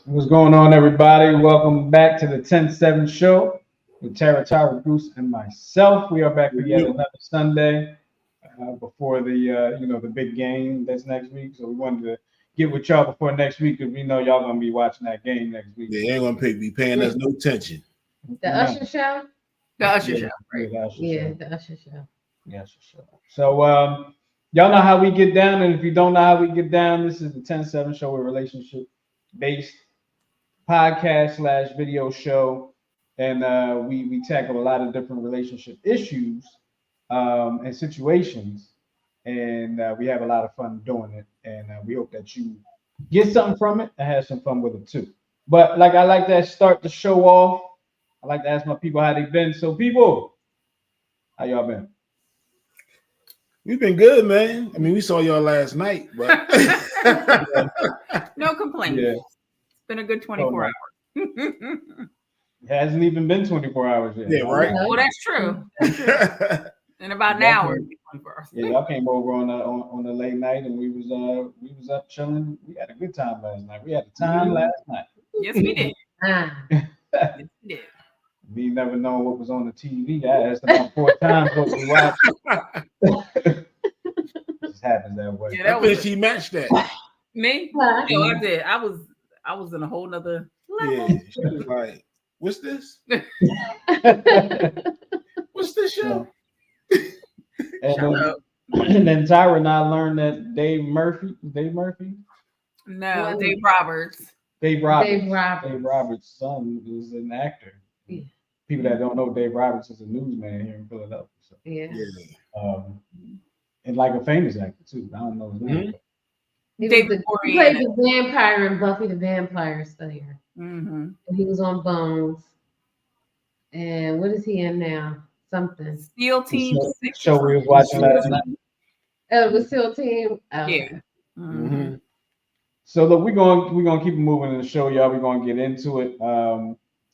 What's going on, everybody? Welcome back to the 10-7 show with Tara, Goose, and myself. We are back for yet another Sunday before the big game that's next week. So we wanted to get with y'all before next week because we know y'all gonna be watching that game next week. They ain't gonna be paying us no attention. The Usher show. The Usher show, right? The Usher Yeah, show. the Usher show. Yes, for sure. So y'all know how we get down, and if you don't know how we get down, this is the 10-7 show, a relationship based podcast / video show, and we tackle a lot of different relationship issues and situations, and we have a lot of fun doing it, and we hope that you get something from it and have some fun with it too. But like I like to start the show off, I like to ask my people how they've been. So people, how y'all been? We've been good, man. I mean, we saw y'all last night, but No complaints. Yeah. It's been a good 24 hours. It hasn't even been 24 hours yet. yeah, right. Well, that's true. In about an hour. it'll be 24 hours. Yeah, y'all came over on the late night, and we was up chilling. We had a good time last night. We had a time last night. Yes, we did. Ah, Yes, we did. We never know what was on the TV. I asked about 4 times what we watched. It just happens that way. Yeah, I that think was she matched that. me. Huh? No, I did. I was in a whole nother level. Yeah, she was like, "What's this? What's this show?" and, Shut then, up. and then Tyra and I learned that Dave Murphy, No, What? Dave Roberts. Dave Roberts, Dave Roberts. Dave Roberts' son is an actor. Yeah. People that don't know, Dave Roberts is a newsman here in Philadelphia. So, Yeah. Yeah. and like a famous actor too. I don't know his name. He, David he played Boreanaz. the vampire in Buffy the Vampire Slayer. Mm-hmm. And he was on Bones. And what is he in now? Something. Steel Team The 6. show we was watching last night. Oh, the SEAL team. Oh, Yeah. Mhm. So look, we're gonna keep moving in the show, y'all. We're gonna get into it.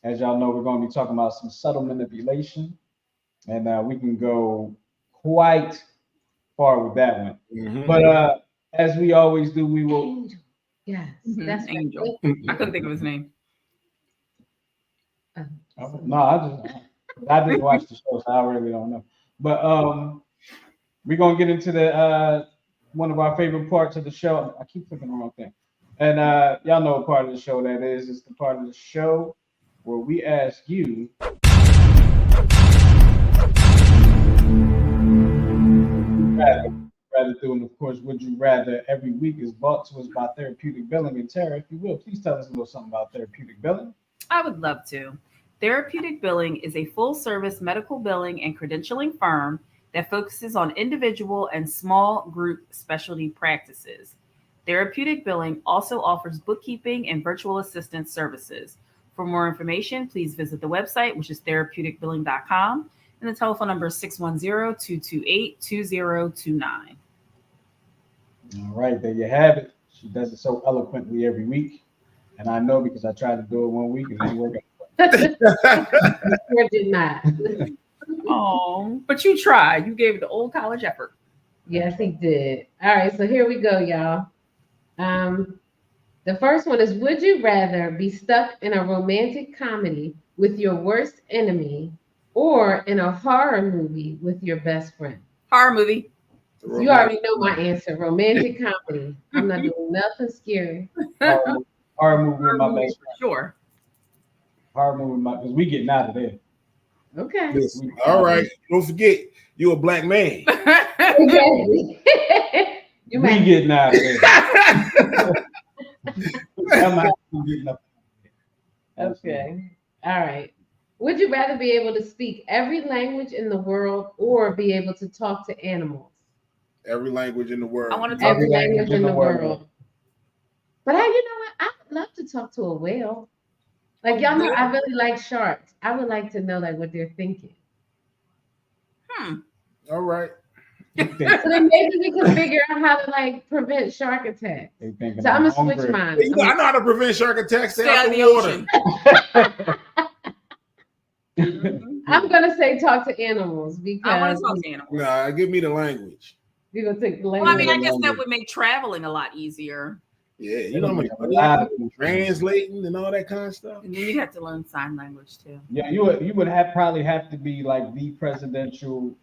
As y'all know, we're gonna be talking about some subtle manipulation, and we can go quite far with that one. Mhm. But as we always do, we will. Angel. Yes. Mhm, That's Angel. right. I couldn't think of his name. No, I didn't watch the show, so I really don't know. But we're gonna get into the one of our favorite parts of the show. I keep clicking the wrong thing. And y'all know what part of the show that is. It's the part of the show where we ask you rather do, and of course, would you rather every week is brought to us by Therapeutic Billing. And Tara, if you will, please tell us a little something about Therapeutic Billing. I would love to. Therapeutic Billing is a full service medical billing and credentialing firm that focuses on individual and small group specialty practices. Therapeutic Billing also offers bookkeeping and virtual assistant services. For more information, please visit the website, which is therapeuticbilling.com, and the telephone number is 610-228-2029. All right, there you have it. She does it so eloquently every week. And I know because I tried to do it one week and it didn't work out. Sure did not. Oh, but you tried. You gave it the old college effort. Yes, he did. All right, so here we go, y'all. The first one is: would you rather be stuck in a romantic comedy with your worst enemy or in a horror movie with your best friend? Horror movie. You already know my answer. Romantic comedy. I'm not doing nothing scary. Horror movie with my best friend. Sure. Horror movie with my, because we getting out of there. Okay. Listen, all right. Don't forget, you're a black man. Okay. You We might. getting out of there. I'm actually getting up. Okay. All right. Would you rather be able to speak every language in the world or be able to talk to animals? Every language in the world. I want to talk Every Every language in the world. But you know what? I would love to talk to a whale. Like, y'all know, I really like sharks. I would like to know like what they're thinking. All right. They think- So then maybe we can figure out how to like prevent shark attacks. they thinking So I'm gonna hungry. switch mine. Hey, you know, I know how to prevent shark attacks. Stay out in the the water. ocean. I'm gonna say talk to animals I want because to talk to animals. Nah, give me the language. you're gonna take the Well, I language. mean, I guess that would make traveling a lot easier. Yeah, you know how much A lot of people. translating and all that kind of stuff. And then you have to learn sign language too. Yeah, you would probably have to be like the presidential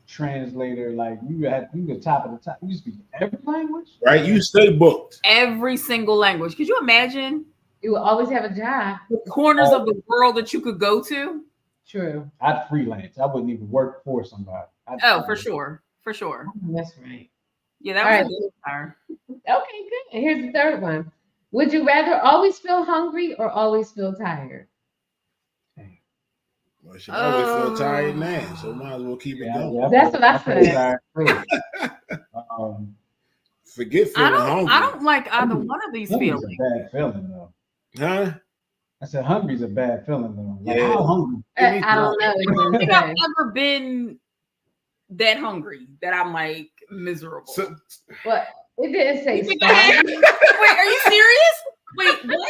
translator. Like you the top of the top. You speak every language, Right? You stay booked. Every single language. Could you imagine You will always have a job. the corners of the world that you could go to? True. I'd freelance. I wouldn't even work for somebody. Oh, for sure. For sure. That's right. Yeah, that All was right. a good fire. Okay, good. And here's the third one. Would you rather always feel hungry or always feel tired? Well, she always feel tired now, so might as well keep it going. That's what I said. Forget I feeling hungry. don't like either one of these Hungry's feelings. a bad feeling though. Huh? I said hungry's a bad feeling though. Like, Yeah. how hungry? I don't know. I don't think I've ever been that hungry that I'm like miserable. So, What? It didn't say You think I have? starving. Wait, are you serious? Wait, what?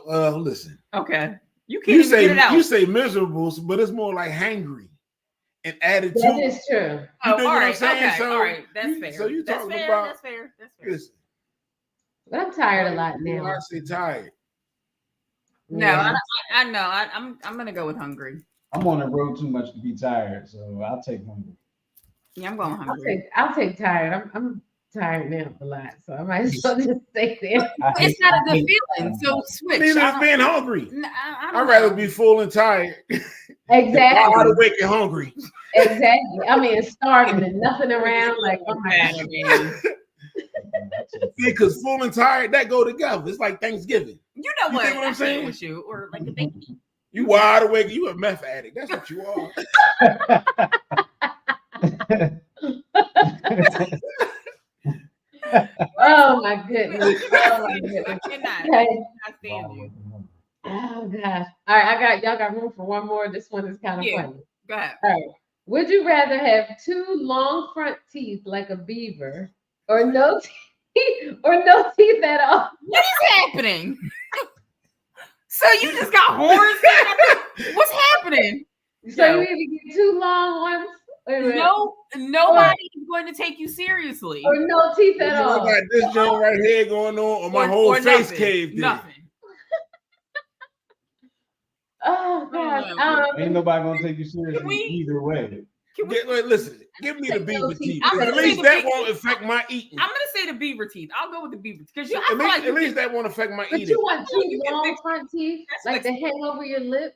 wait, listen. Okay. You can't even get it out. You say miserable, but it's more like hangry and attitude. That is true. You Oh, dig all what I'm right, saying? okay, So all right. That's fair. So you that's talking fair, about? that's fair. That's fair. Listen, But I'm tired a lot when now. I say tired. No, Yeah. I know. I'm gonna go with hungry. I'm on the road too much to be tired, so I'll take hungry. Yeah, I'm going hungry. I'll take tired. I'm tired now a lot, so I might as well just stay there. It's not a good feeling. So switch. Neither I is don't- being hungry. I don't I'd rather know. be full and tired. Exactly. Wide awake and hungry. Exactly. I mean, starving and nothing around. Like, oh my Man, God. man. Because full and tired, that go together. It's like Thanksgiving. You know You what? dig what I'm I feel saying? with you, or like a baby. You wide awake, you a meth addict. That's what you are. Oh my goodness. Oh my goodness. I cannot. Okay. I stand you. Oh gosh. All right, y'all got room for one more. This one is kind of Yeah. funny. Go ahead. All right. Would you rather have two long front teeth like a beaver or no teeth or no teeth at all? What is happening? So you just got horns? What's happening? So Yo. you either get two long ones or No, nobody is going to take you seriously. or no teeth at I all. got this joint right here going on, or my whole face nothing. caved in. Nothing. Oh gosh. Ain't nobody gonna take you seriously Can we- either way. Can we, Wait, listen, give me the Take no beaver teeth. teeth. I'm At gonna least say that the won't affect my eating. I'm gonna say the beaver teeth. I'll go with the beaver because At least that won't affect my But eating. you want You two can long fix- front teeth, that's like to hang over your lip?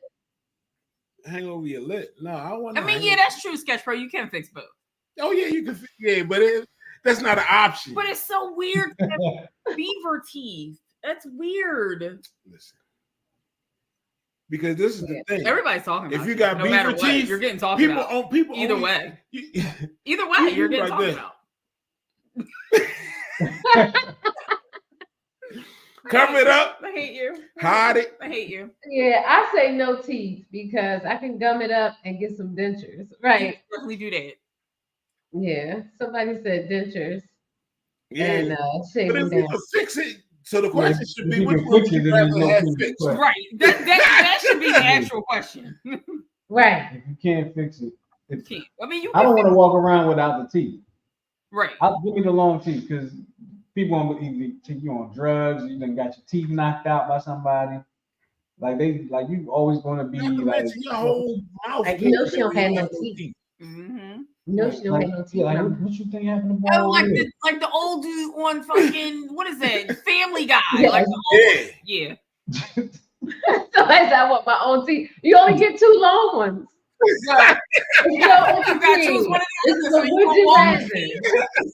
Hang over your lip. No, I want. I mean, yeah, that's true, Sketch Pro. You can fix both, Oh yeah, you can. Yeah, but that's not an option. but it's so weird to have beaver teeth. That's weird. Listen, because this is the thing. Everybody's talking about If you got no matter beaver what, teeth, you're getting talked people about. on people Either only- way, you- either way, you you're getting like talked this. about. Cover it up, I hate you. hide it. I hate you. Yeah, I say no teeth because I can gum it up and get some dentures. Right. Definitely do that. Yeah. Somebody said dentures Yeah, and shave but them if you down. can fix it, so the question should if be, you which can one fix would it, you then there's rather no have teeth. fixed? Right. Right. That should be the actual question. Right. If you can't fix it, it's, I mean, you. I don't can want to walk around without the teeth. Right. Give me the long teeth because people want to either take you on drugs. You done got your teeth knocked out by somebody. Like you always going to be Not to like. mention your whole mouth. Like, you know she don't have no teeth. Mm-hmm. No, she don't have no teeth. Yeah, like, no. what you think happened to Oh, Ball like Red? the old dude on fucking what is that? Family Guy. Yeah. Like the old, Yeah. yeah. So I want my own teeth. You only get two long ones. Right. It's no You got to choose in one of This the is others. a So you would don't you want rather. to.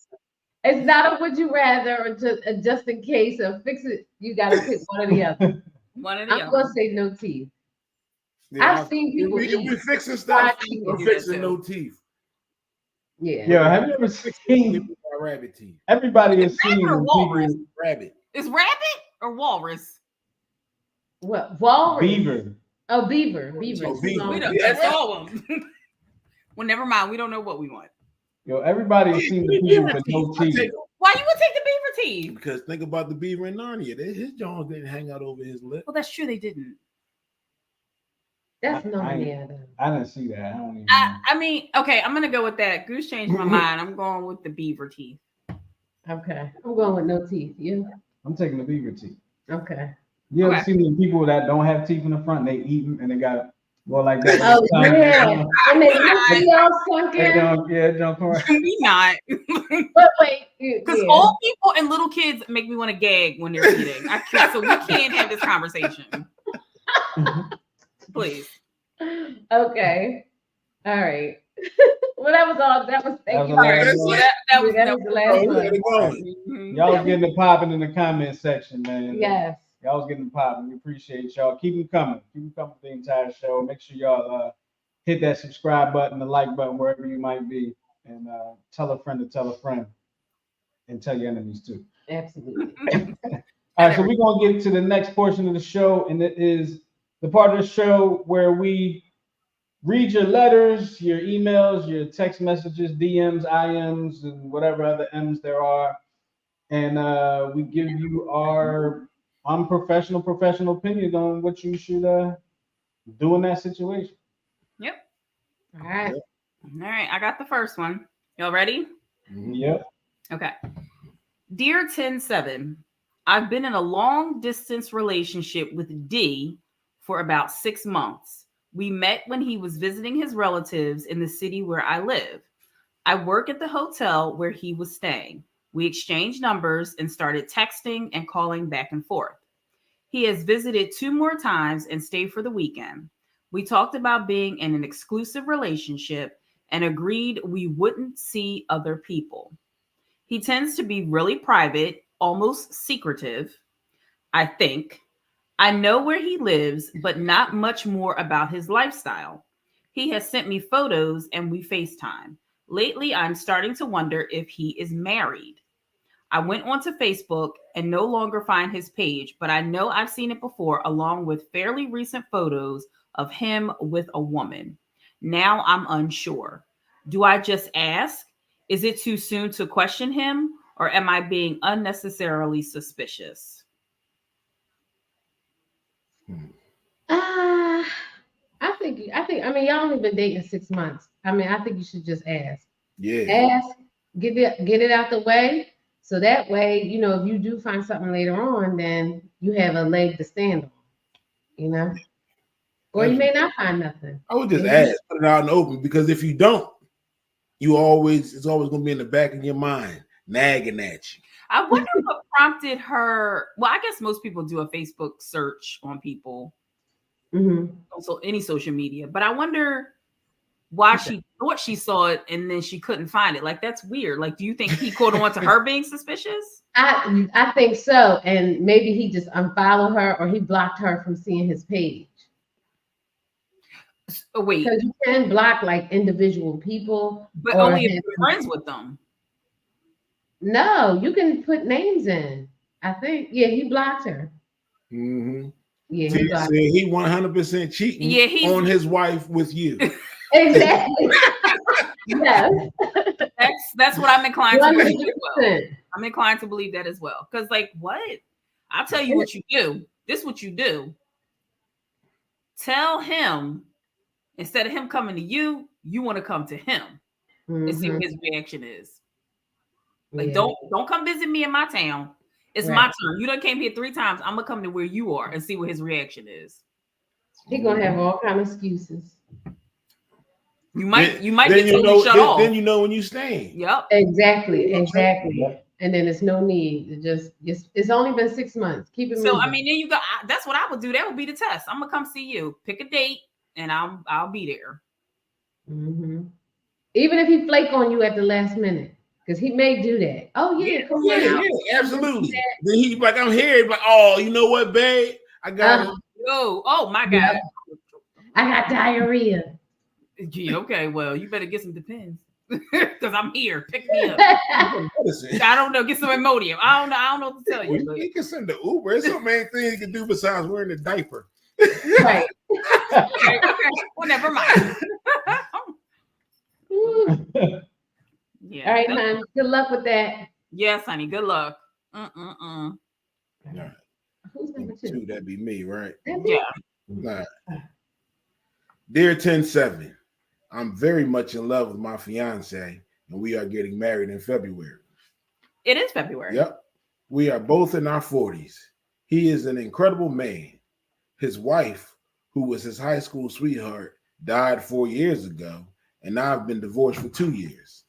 It's not a would you rather or just in case of fix it. You got to pick one or the other. One of the I'm other. gonna say no teeth. Yeah, I've seen people if eat we fixing stuff, fried we're chicken. fixing no teeth. Yeah. Yeah, have you ever Give seen? me my rabbit teeth. Everybody has Is seen rabbit or when walrus? people Rabbit. Is rabbit or walrus? What? Walrus. beaver. Oh, beaver. Beaver. Oh, Two beaver. long We don't. Yeah. That's all of them. Well, never mind. We don't know what we want. Yo, everybody has seen the people with no I teeth. take- Why you would take the beaver teeth? Because think about the beaver in Narnia. His jaws didn't hang out over his lip. Well, that's true. They didn't. That's I- no I- yeah. I didn't see that. I don't even. I mean, okay. I'm gonna go with that. Goose changed my mind. I'm going with the beaver teeth. Okay. I'm going with no teeth. You? I'm taking the beaver teeth. Okay. You ever Okay. seen the people that don't have teeth in the front? They eat them and they got to go like that. Oh yeah. And they see all sunk They in. don't, yeah, jump around. We not. But wait, Because yeah. old people and little kids make me want to gag when they're eating. I can't, so we can't have this conversation. Please. Okay. All right. Well, that was all. That was That was thank you. the last very one. much. That was That was the last we one. gotta go. Mhm. Y'all getting it popping in the comment section, man. Yes. Y'all was getting it popping. We appreciate y'all. Keep them coming. Keep them coming for the entire show. Make sure y'all hit that subscribe button, the like button, wherever you might be. And tell a friend to tell a friend. And tell your enemies too. Absolutely. All right, so we're going to get to the next portion of the show. And it is the part of the show where we read your letters, your emails, your text messages, DMs, IMs, and whatever other M's there are. And we give you our unprofessional, professional opinion on what you should do in that situation. Yep. All right. All right. I got the first one. Y'all ready? Yep. Okay. Dear 10-7, I've been in a long distance relationship with D for about 6 months. We met when he was visiting his relatives in the city where I live. I work at the hotel where he was staying. We exchanged numbers and started texting and calling back and forth. He has visited 2 more times and stayed for the weekend. We talked about being in an exclusive relationship and agreed we wouldn't see other people. He tends to be really private, almost secretive, I think. I know where he lives, but not much more about his lifestyle. He has sent me photos and we FaceTime. Lately, I'm starting to wonder if he is married. I went onto Facebook and no longer find his page, but I know I've seen it before along with fairly recent photos of him with a woman. Now I'm unsure. Do I just ask? Is it too soon to question him, or am I being unnecessarily suspicious? I I mean, y'all only been dating 6 months. I mean, I think you should just ask. Yeah. Ask, get it out the way. So that way, you know, if you do find something later on, then you have a leg to stand on, you know? Or you may not find nothing. I would just ask, put it out in the open, because if you don't, it's always gonna be in the back of your mind, nagging at you. I wonder what prompted her. Well, I guess most people do a Facebook search on people, also any social media, but I wonder why she thought she saw it and then she couldn't find it. Like, that's weird. Like, do you think he caught on to her being suspicious? I think so. And maybe he just unfollowed her or he blocked her from seeing his page. Oh, wait, Because you can block like individual people. but or only if have- you're friends with them. No, you can put names in. I think, yeah, he blocked her. Mm-hmm. Yeah, he See, blocked he 100% cheating Yeah, on his wife with you. Exactly. Yes. That's what I'm inclined to believe as well. 100%. I'm inclined to believe that as well. Because, like, what? I'll tell you what you do. This is what you do. Tell him, instead of him coming to you, you want to come to him and see what his reaction is. Like, Yeah. don't come visit me in my town. It's Right. my turn. You done came here 3 times. I'm gonna come to where you are and see what his reaction is. He gonna have all kind of excuses. You might Then get you totally know, shut then, off. then you know when you staying. Yep. Exactly. Yeah. And then there's no need. It's only been 6 months. Keep it So moving. I mean, then you go. That's what I would do. That would be the test. I'm gonna come see you. Pick a date, and I'll be there. Even if he flake on you at the last minute, because he may do that. Oh yeah, come on out. Yeah, absolutely. Then he like, I'm here. He's like, oh, you know what, babe? I got it. Oh my God. Yeah. I got diarrhea. Yeah, okay, well, you better get some Depends because I'm here. Pick me up. Medicine. I don't know. Get some Imodium. I don't know what to tell you. But He can send the Uber. There's so many things he can do besides wearing a diaper. Right. okay. Well, never mind. Yeah. All right, hon. Good luck with that. Yes, honey. Good luck. All right. Who's number 2? 2, that'd be me, right? Yeah. All right. Dear 10-7, I'm very much in love with my fiance, and we are getting married in February. It is February. Yep. We are both in our 40s. He is an incredible man. His wife, who was his high school sweetheart, died 4 years ago, and now I've been divorced for 2 years.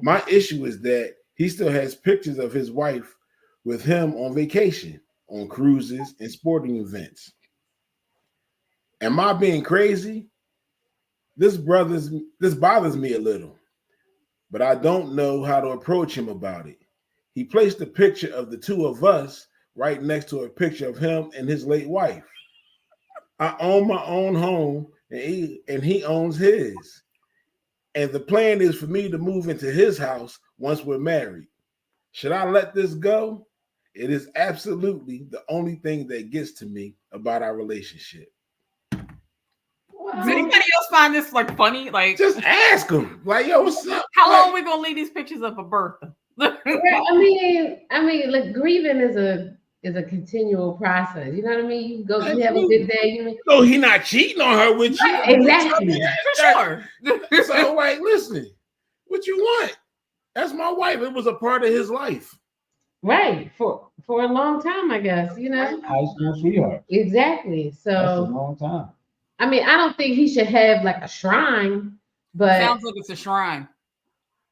My issue is that he still has pictures of his wife with him on vacation, on cruises, and sporting events. Am I being crazy? This bothers me a little, but I don't know how to approach him about it. He placed a picture of the two of us right next to a picture of him and his late wife. I own my own home, and he owns his. And the plan is for me to move into his house once we're married. Should I let this go? It is absolutely the only thing that gets to me about our relationship. Does anybody else find this like funny? Like, Just ask him, like, yo, what's up? how long are we gonna leave these pictures up of Bertha? I mean, like grieving is a continual process. You know what I mean? You go, you have a good day. No, he not cheating on her with you. Exactly. For sure. So, like, listen, what you want? That's my wife. It was a part of his life. Right. For a long time, I guess, you know? High school sweetheart. Exactly. That's a So, long time. I mean, I don't think he should have like a shrine, but Sounds like it's a shrine.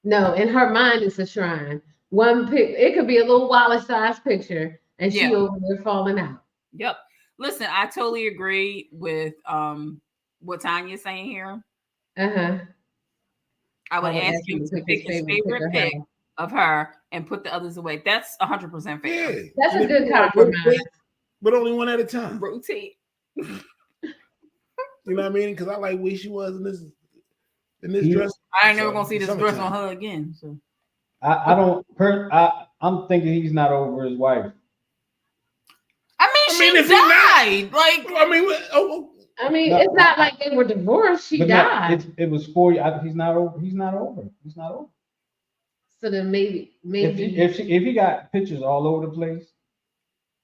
no, in her mind, it's a shrine. It could be a little wallet-sized picture, and she Yeah. over there falling out. Yep. Listen, I totally agree with what Tanya's saying here. Uh-huh. I would I would ask ask him him to pick his favorite pic of her and put the others away. That's 100% fair. Yeah. That's a good Yeah, compromise. but only one at a time. Rotate. You know what I mean? Because I like where she was in this Yeah. dress. I ain't never gonna see this dress Summertime. on her again. So I'm thinking he's not over his wife. I mean, if she he not- died. Like, I mean, I mean, No. it's not like they were divorced. She But no, died. it was 4 years. He's not over. He's not over. He's not over. So then maybe If he got pictures all over the place,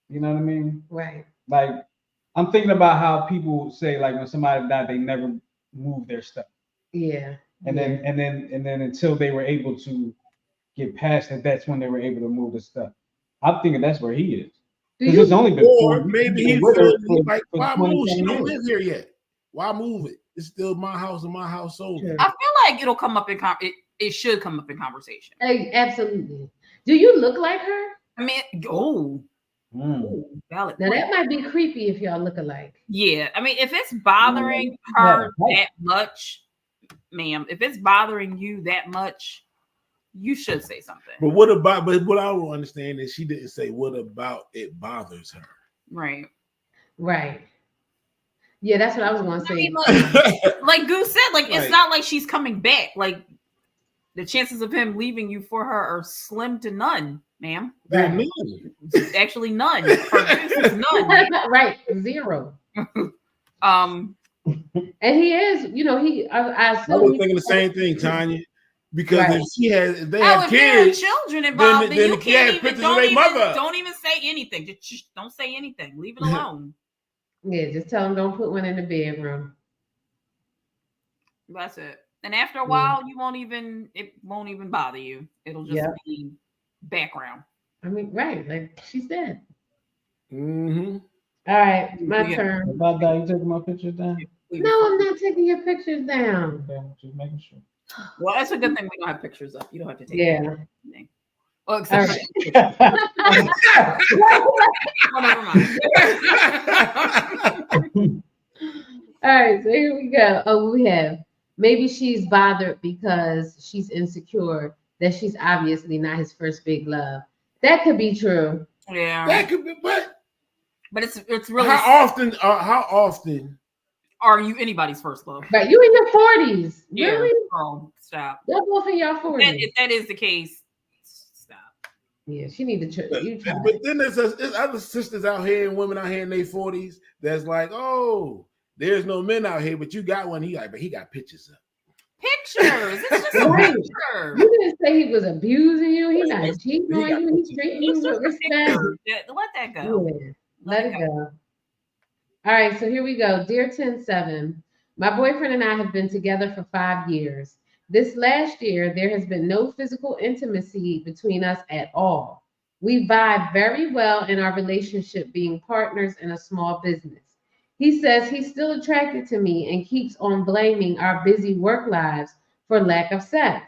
you know what I mean? right. Like, I'm thinking about how people say, like, when somebody died, they never move their stuff, Yeah. and then until they were able to get past it, that's when they were able to move the stuff. I'm thinking that's where he is. Do Because you? it's only been or 4 maybe years. he With her feels for- like, for why 20 move? She don't years. live here yet. Why move it? It's still my house and my household. Sure. I feel like it'll come up in it should come up in conversation. Absolutely. Do you look like her? I mean, valid. Now point. that might be creepy if y'all look alike. Yeah, I mean, if it's bothering her that much, ma'am, if it's bothering you that much, you should say something. But what I don't understand is she didn't say what about it bothers her. Right. Right. Yeah, that's what I was going to I say. mean, like Goose said, like it's Right. not like she's coming back. Like the chances of him leaving you for her are slim to none, ma'am. Right. Actually, none. For Goose, it's none. Right. 0. Um, And he is, you know, I I assume was thinking the same thing, Tanya. Because Right. if they oh, have if there are kids, children involved, then then you the kid has can't even pictures of their mother. don't even say anything. Just don't say anything. Leave it alone. yeah, just tell him don't put one in the bedroom. That's it. And after a while, it won't even bother you. It'll just Yeah. be background. I mean, right, like she said. mm-hmm. All right, my Yeah. turn. About that, you taking my pictures down? No, I'm not taking your pictures down. Okay, just making sure. Well, that's a good thing we don't have pictures up. You don't have to take Yeah. anything. Oh, All except right. oh, never mind. All right, so here we go. Oh, we have maybe she's bothered because she's insecure that she's obviously not his first big love. That could be true. Yeah, That could be, but it's really how often are you anybody's first love? But you in your 40s. Yeah, Really? oh, stop. They're both in your 40s. If that is the case, stop. Yeah, she need to you try. but then there's other sisters out here and women out here in their 40s that's like, oh, there's no men out here, but you got one. But he got pictures up. Pictures. It's just a Right. picture. You didn't say he was abusing you. He's not cheating he on got you. He's pictures. treating you It's with just a respect. picture. Let that go. Yeah, let it go. All right, so here we go. Dear 10-7, my boyfriend and I have been together for 5 years. This last year, there has been no physical intimacy between us at all. We vibe very well in our relationship, being partners in a small business. He says he's still attracted to me and keeps on blaming our busy work lives for lack of sex.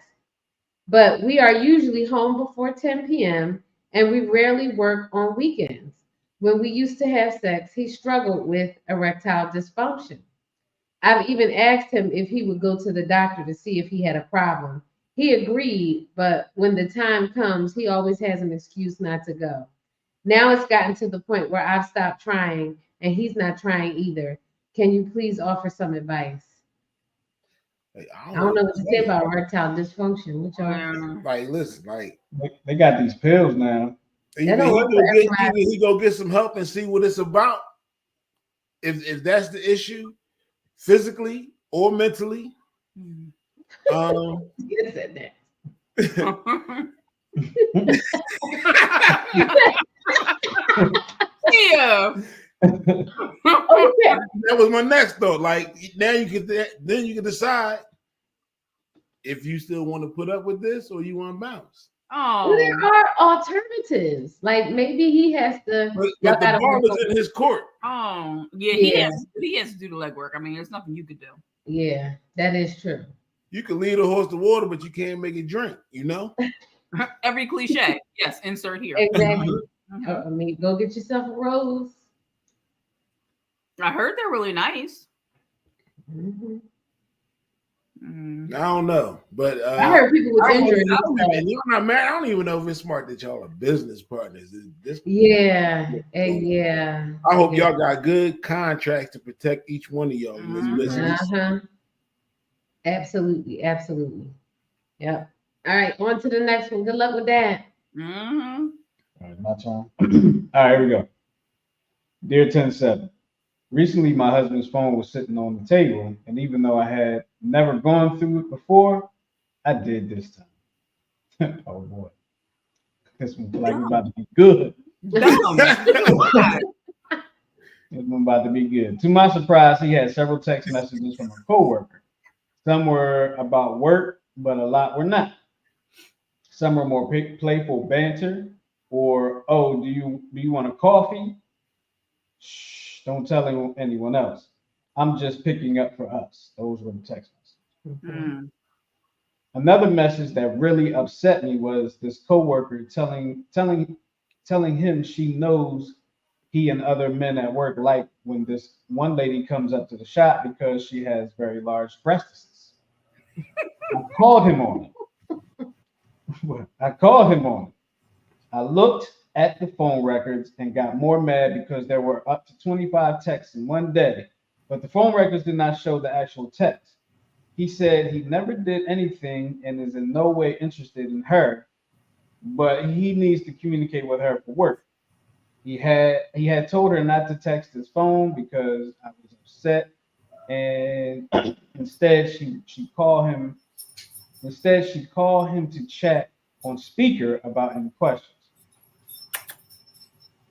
But we are usually home before 10 p.m. and we rarely work on weekends. When we used to have sex, he struggled with erectile dysfunction. I've even asked him if he would go to the doctor to see if he had a problem. He agreed, but when the time comes, he always has an excuse not to go. Now it's gotten to the point where I've stopped trying and he's not trying either. Can you please offer some advice? Like, I don't know what to say about erectile dysfunction. What y'all? Like, listen, like They got these pills now. either he go get some help and see what it's about. If that's the issue, physically or mentally. You said that. Yeah. Okay. That was my next thought. Like now you can decide if you still want to put up with this or you want to bounce. Well, there Oh, are alternatives. Like maybe he has to. But y'all the gotta ball work is on- in his court. oh, yeah. Yeah. He has to do the legwork. I mean, there's nothing you could do. Yeah, that is true. You can lead a horse to water, but you can't make it drink. You know. Every cliche. Yes, insert here. Exactly. Mhm. I mean, go get yourself a rose. I heard they're really nice. Mhm. Mm. I don't know, but I heard people with injuries. and you're not married. I don't even know if it's smart that y'all are business partners. Yeah, yeah. I hope y'all got good contracts to protect each one of y'all in this Mhm. business. Uh-huh. Absolutely, absolutely. Yep. All right, on to the next one. Good luck with that. Mhm. All right, my turn. All right, here we go. Dear 10-7, recently my husband's phone was sitting on the table, and even though I had never gone through it before, I did this time. Oh boy. This one's like it's about to be good. Dumb. This one about to be good. To my surprise, he had several text messages from a coworker. Some were about work, but a lot were not. Some were more playful banter, or oh, do you want a coffee? Shh, don't tell anyone else. I'm just picking up for us. Those were the text messages. Mm. Another message that really upset me was this coworker telling him she knows he and other men at work like when this one lady comes up to the shop because she has very large breasts. I called him on it. I looked at the phone records and got more mad because there were up to 25 texts in one day, but the phone records did not show the actual text. He said he never did anything and is in no way interested in her, but he needs to communicate with her for work. He had told her not to text his phone because I was upset, and instead she called him to chat on speaker about any questions.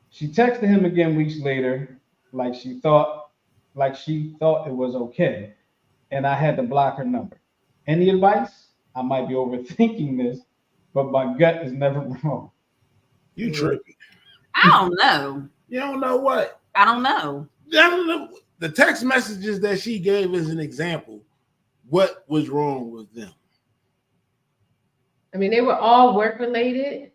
She texted him again weeks later, like she thought it was okay, and I had to block her number. Any advice? I might be overthinking this, but my gut is never wrong. You tripping? I don't know. You don't know what? I don't know. I don't know. The text messages that she gave as an example. What was wrong with them? I mean, they were all work related,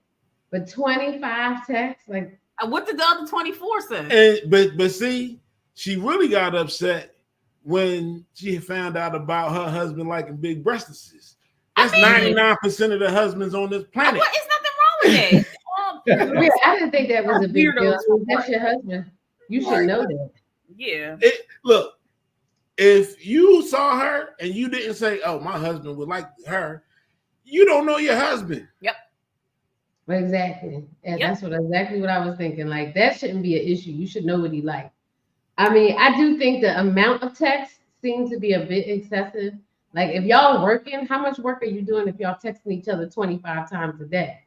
but 25 texts, like What did the other 24 say? And but see, she really got upset when she found out about her husband liking big breastises. That's 99% of the husbands on this planet. What? It's nothing wrong with that. yeah, I didn't think that was a big deal. Weirdos. I mean, that's your husband. You should know that. Yeah. Look, if you saw her and you didn't say, "Oh, my husband would like her," you don't know your husband. Exactly. And Yep. that's exactly what I was thinking. Like that shouldn't be an issue. You should know what he likes. I mean, I do think the amount of text seems to be a bit excessive. Like if y'all working, how much work are you doing if y'all texting each other 25 times a day?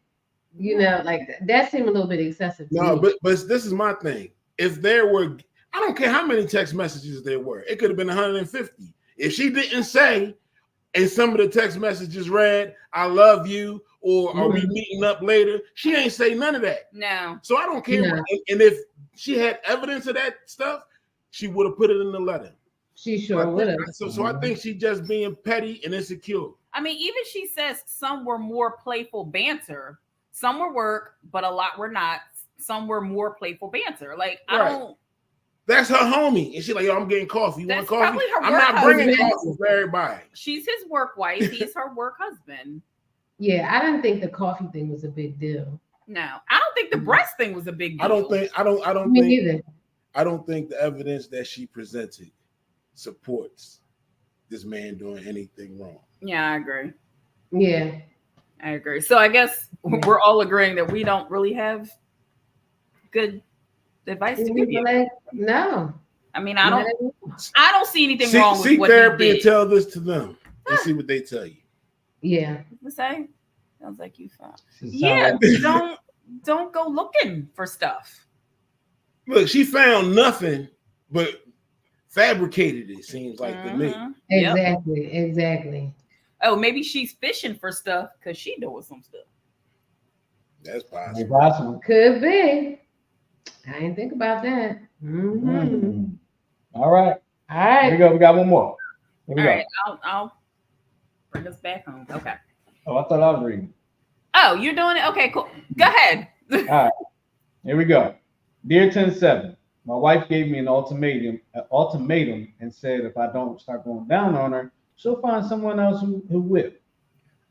You know, like that seemed a little bit excessive to No, me. but this is my thing. If there were, I don't care how many text messages there were. It could have been 150. If she didn't say, and some of the text messages read, "I love you," or "Are we meeting up later?" She ain't say none of that. No. So I don't care. No. And if she had evidence of that stuff, she would have put it in the letter. She sure would have. So I think she's just being petty and insecure. I mean, even she says some were more playful banter. Some were work, but a lot were not. Some were more playful banter. Like, I don't. That's her homie. And she's like, yo, I'm getting coffee. You want That's coffee? probably her I'm work not bringing husband. coffee for everybody. She's his work wife. He's her work husband. Yeah, I didn't think the coffee thing was a big deal. No, I don't think the breast thing was a big deal. I don't Me think neither. I don't think the evidence that she presented supports this man doing anything wrong. Yeah, I agree. Yeah. I agree. So I guess we're all agreeing that we don't really have good advice to give you. Like, no. I mean, I don't see anything wrong with Seek what therapy he and did. tell this to them and see what they tell you. Yeah. What say? Sounds like you found. Sound Yeah, like- don't go looking for stuff. Look, she found nothing but fabricated it, seems like to me. Mhm. Yep. Exactly. Oh, maybe she's fishing for stuff because she doing some stuff. That's possible. It's possible. Could be. I didn't think about that. All right. All Here right. we go. We got one more. Here we All go. right, I'll bring us back home. Okay. Oh, I thought I was reading. Oh, you're doing it? Okay, cool. Go ahead. All right. Here we go. Dear 10-7, my wife gave me an ultimatum and said if I don't start going down on her, she'll find someone else who will.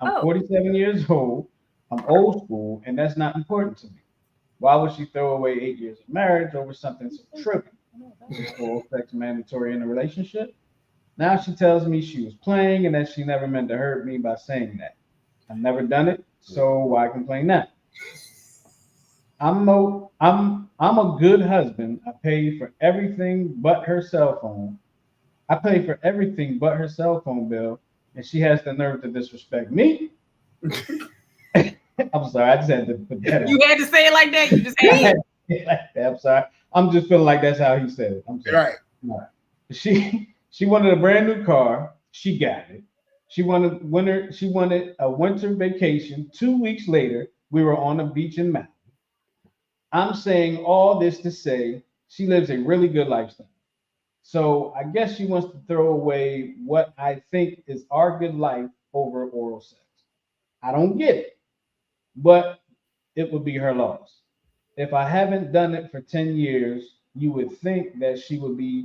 I'm 47 years old. I'm old school, and that's not important to me. Why would she throw away 8 years of marriage over something so trivial? Is oral sex mandatory in a relationship? Now she tells me she was playing and that she never meant to hurt me by saying that. I've never done it, so why complain now? I'm a good husband. I pay for everything but her cell phone. I pay for everything but her cell phone bill, and she has the nerve to disrespect me. I'm sorry, I just had to put that. You had to say it like that. You just had to. I'm sorry. I'm just feeling like that's how he said it. I'm sorry. Right. She wanted a brand new car. She got it. She wanted a winter vacation. 2 weeks later, we were on a beach in Maui. I'm saying all this to say she lives a really good lifestyle. So I guess she wants to throw away what I think is our good life over oral sex. I don't get it, but it would be her loss. If I haven't done it for 10 years, you would think that she would be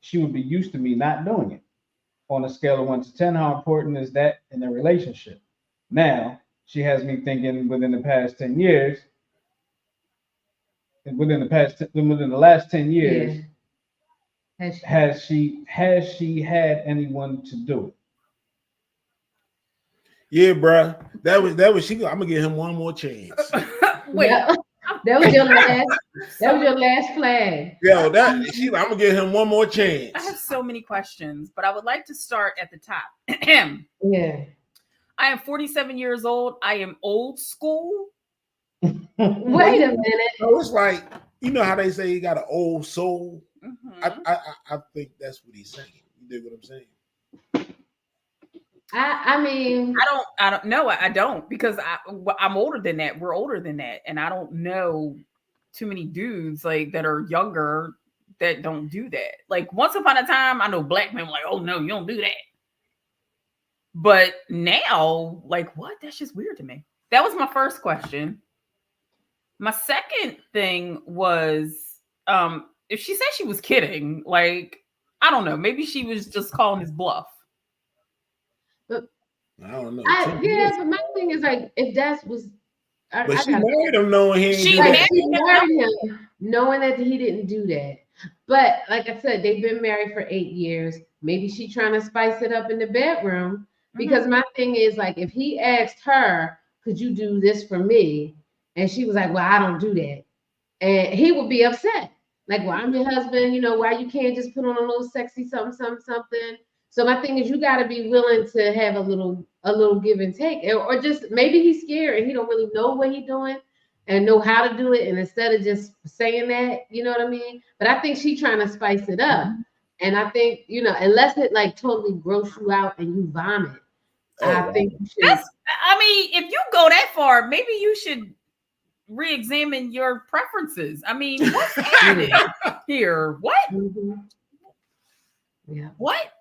used to me not doing it. On a scale of 1 to 10, how important is that in a relationship? Now, she has me thinking within the last 10 years, Yeah. has she had anyone to do it? Yeah, bro. That was she. I'm gonna give him one more chance. Wait. Yeah. That was your last flag. Yo, I'm gonna give him one more chance. I have so many questions, but I would like to start at the top. Yeah. I am 47 years old. I am old school. Wait a minute. So it's like, you know how they say he got an old soul. Mhm. I think that's what he's saying. You dig what I'm saying? I mean, I don't know. I don't, because I'm older than that. We're older than that, and I don't know too many dudes like that are younger that don't do that. Like once upon a time, I know black men were like, "Oh no, you don't do that." But now, like, what? That's just weird to me. That was my first question. My second thing was, if she said she was kidding, like, I don't know, maybe she was just calling his bluff. I don't know. but my thing is like, if that was, But she married him knowing he ain't She do that. she married him knowing that he didn't do that. But like I said, they've been married for 8 years. Maybe she's trying to spice it up in the bedroom. Because my thing is like, if he asked her, could you do this for me? And she was like, well, I don't do that. And he would be upset. Like, well, I'm your husband, you know, why you can't just put on a little sexy something. So my thing is, you got to be willing to have a little give and take, or just maybe he's scared and he don't really know what he's doing and know how to do it. And instead of just saying that, you know what I mean? But I think she's trying to spice it up. And I think, you know, unless it like totally gross you out and you vomit, I think you should. I mean, if you go that far, maybe you should re-examine your preferences. I mean, what's happening here? What? Mhm. Yeah. What?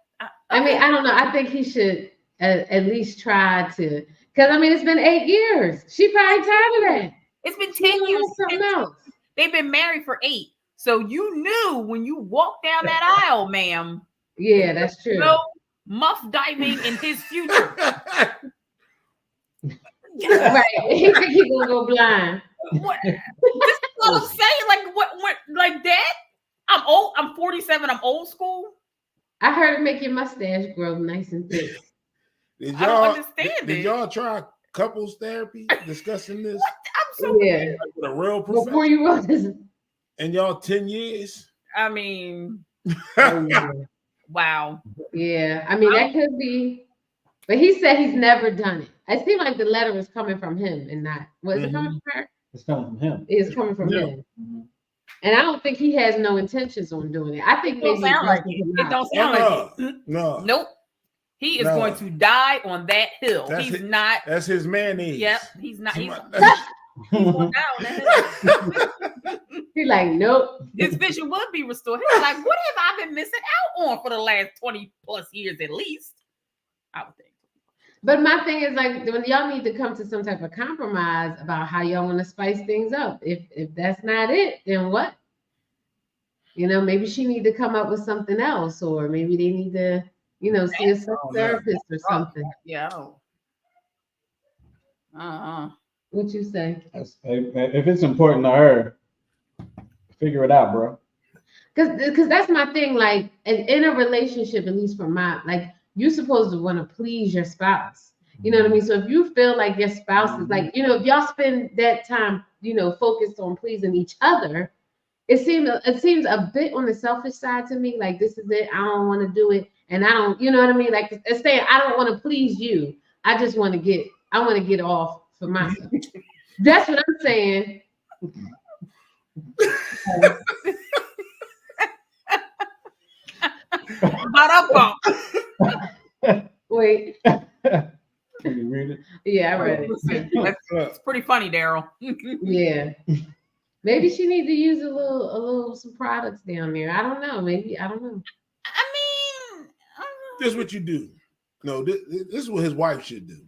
I mean, I don't know. I think he should at least try to, because I mean, it's been 8 years. She probably tired of that. It's been She 10 wanna years. do something else. They've been married for 8. So you knew when you walked down that aisle, ma'am. Yeah, that's true. No muff diving in his future. Right. He think he gonna go blind. What? This is what I'm saying. Like what? Like that? I'm old. I'm 47. I'm old school. I heard it make your mustache grow nice and thick. I don't understand Did it. y'all try couples therapy discussing this? I'm so. Yeah. With a real Before professional? you wrote this. And y'all 10 years? I mean, Yeah. wow. Yeah. I mean, that could be. But he said he's never done it. It seemed like the letter was coming from him and not. Was it coming from her? It's coming from him. It's coming from Yeah. him. And I don't think he has no intentions on doing it. I think It don't maybe sound like it. It don't sound like it. No. Nope. He is No. going to die on that hill. That's He's it. not. That's his mayonnaise. Yep. He's not. He's That's- going down on that hill. He's like, nope. His vision would be restored. He's like, what have I been missing out on for the last 20 plus years at least? I would think. But my thing is like when y'all need to come to some type of compromise about how y'all want to spice things up. If that's not it, then what? You know, maybe she need to come up with something else, or maybe they need to, you know, see a sex therapist or something. Yeah. What you say? If it's important to her, figure it out, bro. Because that's my thing. Like in a relationship, at least for my like, you're supposed to want to please your spouse. You know what I mean? So if you feel like your spouse is like, you know, if y'all spend that time, you know, focused on pleasing each other, it seems a bit on the selfish side to me. Like this is it. I don't want to do it, and I don't. You know what I mean? Like it's saying I don't want to please you. I just want to get. I want to get off for myself. That's what I'm saying. Wait. Can you read it? Yeah, I read it. Listen, that's pretty funny, Daryl. Yeah. Maybe she needs to use some products down there. I don't know. Maybe I don't know. I mean, This is what you do. No, this is what his wife should do.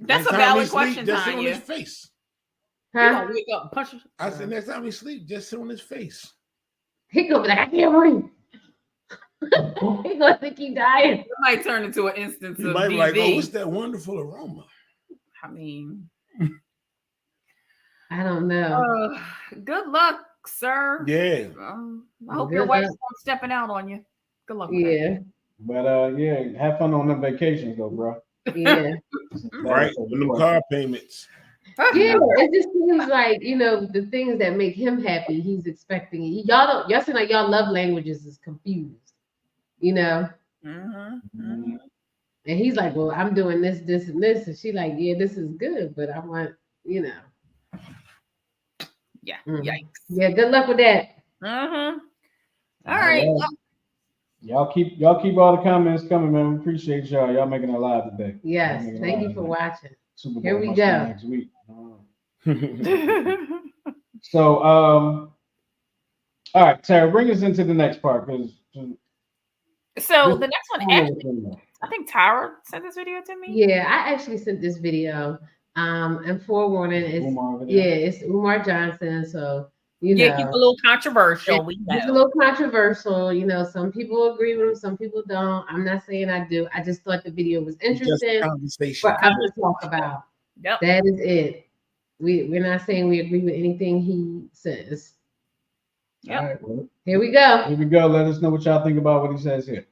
that's Next a time he valid sleep, question, just sit on Tanya. his face. You Huh? gonna wake up and punch I said next time he sleep, just sit on his face. He gonna be like, I can't breathe. He gonna think he dying. It might turn into an instance You of might be like, DV. oh, what's that wonderful aroma? I mean, I don't know. good luck, sir. Yeah. I hope your Good wife's luck. not stepping out on you. Good luck. With that. Yeah, But yeah, have fun on them vacations though, bro. yeah. Right. With them car payments. Yeah, it just seems like, you know, the things that make him happy, he's expecting it. Y'all seem like y'all love languages is confused, you know? Mm-hmm. And he's like, well, I'm doing this, this, and this. And she like, yeah, this is good, but I want, you know. Yeah. Mhm. Yikes. Yeah, good luck with that. Mm-hmm. All right. Well, y'all keep all the comments coming, man. We appreciate y'all. Y'all making it live today. Yes, Y'all making it thank you live for today. watching. Super Bowl Here we must be go. next week. well. So all right, Tara, bring us into the next part because So the next one, actually, I think Tyra sent this video to me. Yeah, I actually sent this video. And forewarning, it's Umar Johnson. So you know, Yeah, he's a little controversial. We it's a know. little controversial. You know, some people agree with him, some people don't. I'm not saying I do. I just thought the video was interesting Conversation. for us to talk about. Yep. That is it. We're not saying we agree with anything he says. Yep. All right, well, Here we go. here we go. Let us know what y'all think about what he says here.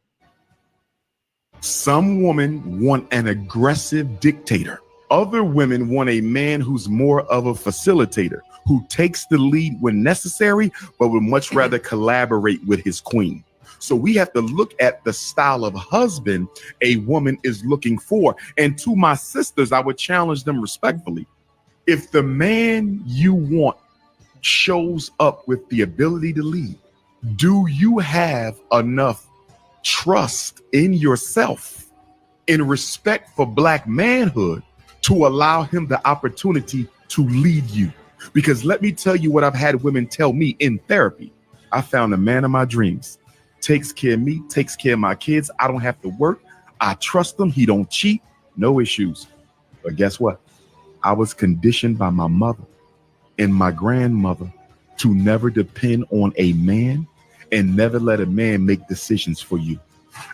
Some women want an aggressive dictator. Other women want a man who's more of a facilitator, who takes the lead when necessary, but would much rather collaborate with his queen. So we have to look at the style of husband a woman is looking for. And to my sisters, I would challenge them respectfully. If the man you want shows up with the ability to lead, do you have enough trust in yourself in respect for Black manhood to allow him the opportunity to lead you. Because let me tell you what I've had women tell me in therapy. I found the man of my dreams, takes care of me, takes care of my kids. I don't have to work. I trust him. He don't cheat. No issues. But guess what? I was conditioned by my mother and my grandmother to never depend on a man and never let a man make decisions for you.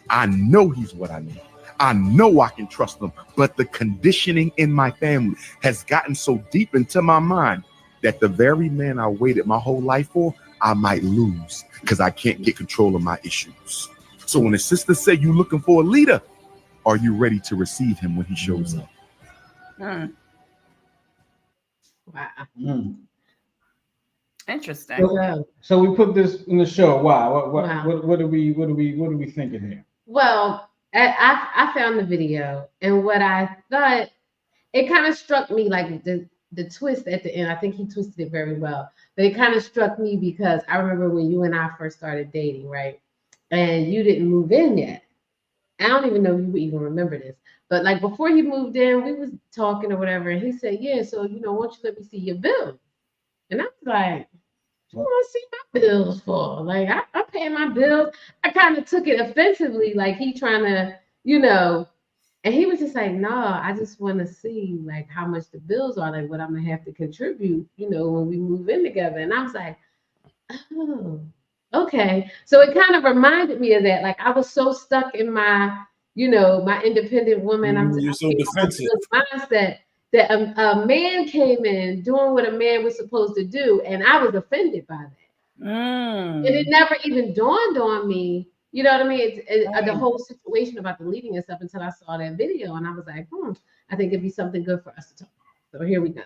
I know he's what I need. I know I can trust him, but the conditioning in my family has gotten so deep into my mind that the very man I waited my whole life for, I might lose because I can't get control of my issues. So when the sister said you're looking for a leader, are you ready to receive him when he shows up? Hmm. Wow. Mm. Interesting. So we put this in the show. Wow. Wow. What are we thinking here? Well, I found the video, and what I thought, it kind of struck me like the twist at the end. I think he twisted it very well, but it kind of struck me because I remember when you and I first started dating, right? And you didn't move in yet. I don't even know if you even remember this, but like before he moved in, we was talking or whatever, and he said, "Yeah, so why don't you let me see your bill?" And I was like, "What do I see my bills for? Like I'm paying my bills." I kind of took it offensively, like he trying to, and he was just like, "No, I just want to see like how much the bills are, like what I'm gonna have to contribute, when we move in together." And I was like, "Oh, okay." So it kind of reminded me of that. Like I was so stuck in my, my independent woman. You're so defensive. Mindset that a man came in doing what a man was supposed to do, and I was offended by that. And it never even dawned on me. You know what I mean? The whole situation about the leading and stuff until I saw that video, and I was like, I think it'd be something good for us to talk about. So here we go.